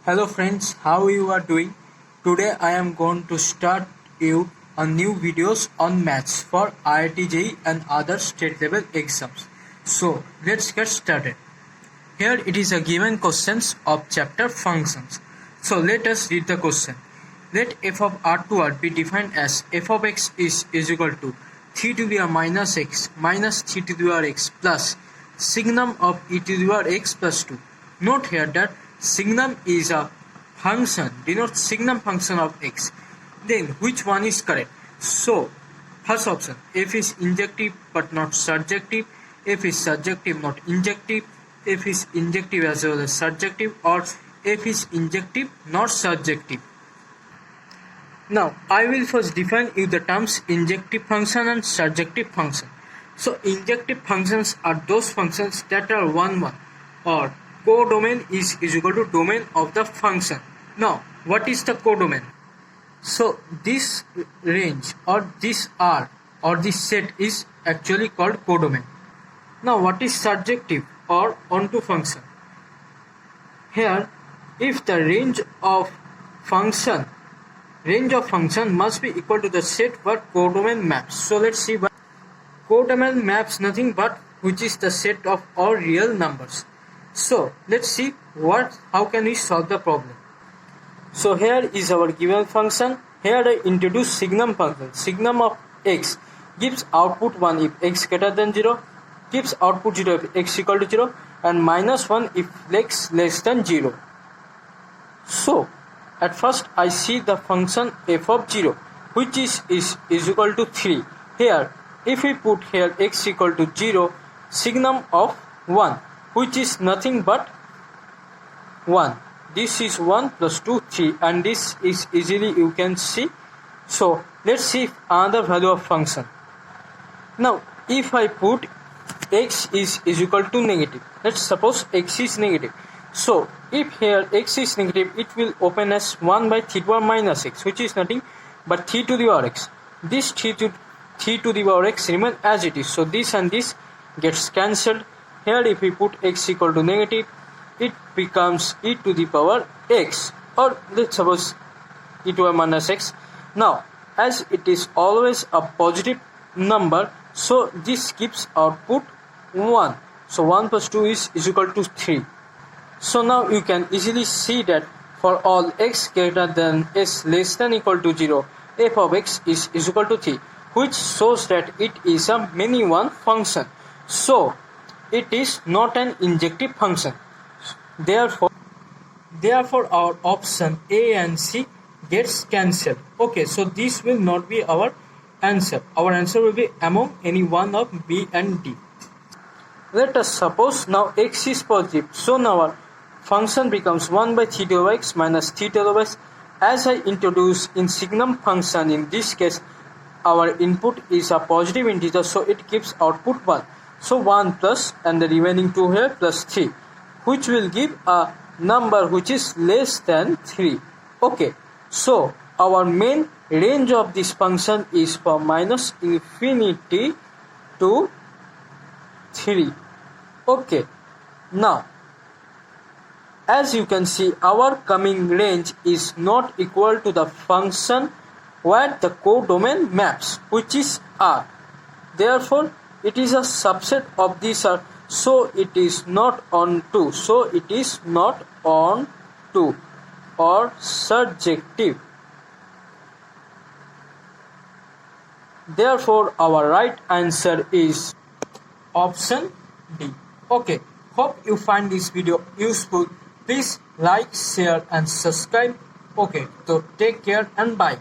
Hello friends, how you are doing? Today I am going to start you a new videos on maths for IIT JEE and other state level exams. So let's get started. Here it is a given questions of chapter functions. So let us read the question. Let f of R2R be defined as f of x is equal to 3 to the power minus x minus 3 to the power x plus signum of e to the power x plus 2. Note here that signum is a function, denotes signum function of x. Then which one is correct? So first option, f is injective but not surjective, f is surjective not injective, f is injective as well as surjective, or f is injective not surjective. Now I will first define you the terms injective function and surjective function. So injective functions are those functions that are 1-1 or codomain is equal to domain of the function. Now what is the codomain? So this range or this R or this set is actually called codomain. Now what is surjective or onto function? Here if the range of function must be equal to the set where codomain maps. So let's see what codomain maps nothing but which is the set of all real numbers. So let's see how can we solve the problem. So here is our given function. Here I introduce signum function. Signum of x gives output 1 if x greater than 0, gives output 0 if x equal to 0, and minus 1 if x less than 0. So at first I see the function f of 0 which is equal to 3. Here if we put here x equal to 0, signum of 1 which is nothing but 1. This is 1 plus 2, 3, and this is easily you can see. So let's see another value of function. Now if I put x is equal to negative, let's suppose x is negative. So if here x is negative, it will open as 1 by 3 to the power minus x, which is nothing but 3 to the power x. This 3 to the power x remain as it is. So this and this gets cancelled. Here if we put x equal to negative, it becomes e to the power x, or let's suppose e to the power minus x. Now as it is always a positive number, so this gives output 1. So 1 plus 2 is equal to 3. So now you can easily see that for all x greater than s less than equal to 0, f of x is equal to 3, which shows that it is a many-one function. So it is not an injective function. Therefore our option A and C gets cancelled. Okay, so this will not be our answer. Our answer will be among any one of B and D. Let us suppose now x is positive. So now our function becomes 1 by 3 to the power x minus 3 to the power x. As I introduced in signum function, in this case our input is a positive integer, so it gives output 1. So 1 plus and the remaining 2 here plus 3, which will give a number which is less than 3. Okay, so our main range of this function is from minus infinity to 3. Okay, now as you can see, our coming range is not equal to the function where the codomain maps, which is R. Therefore it is a subset of this R, so it is not onto, so it is not onto or surjective. Therefore our right answer is option D. Okay, hope you find this video useful. Please like, share and subscribe. Okay, so take care and bye.